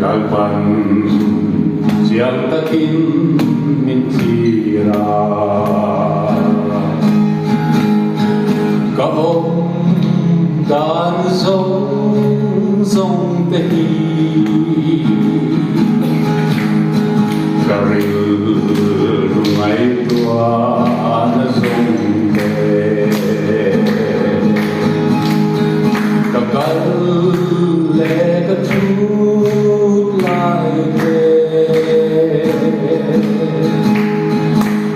Kalpan siang takin mentira Kaom dan sông tehi Karil rungai tua na sông te Kakal le kachut lai te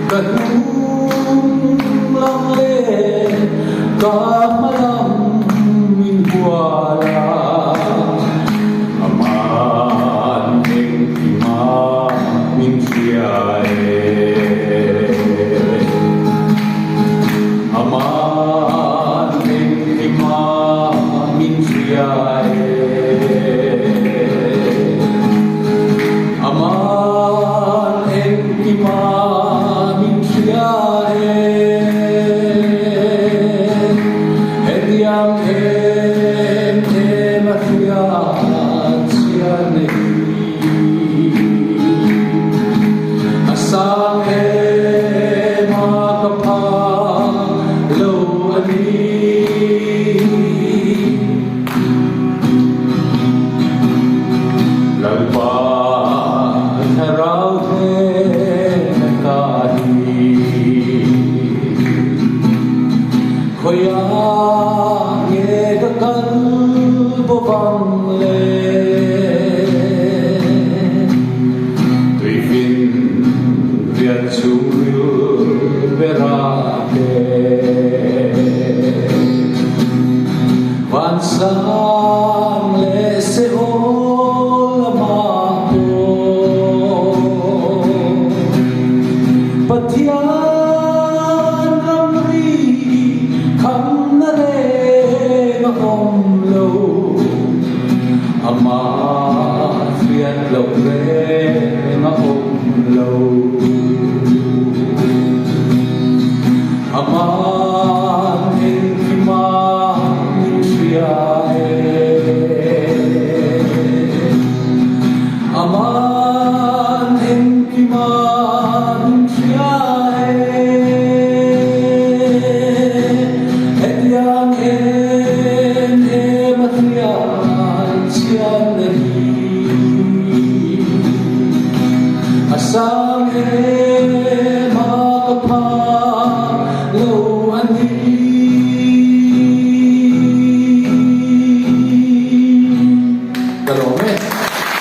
Katung lang le kamalam min kuala Aman ning ima min siyae Aman ning ima min siyae Aman ning ima min siyae Hediam mafiat siyae Asang makapa lo ani Lalpa tharau nakadi Khoya nge gakal bobang le Tuifin riat sumul berake Vansang le seol amato Patian ramri kham na le mahom lo Ama fiat lo re mahom lo Ama ning ima min siyae Ama ning ima min siyae Hediang mafiat siyan nahi Asa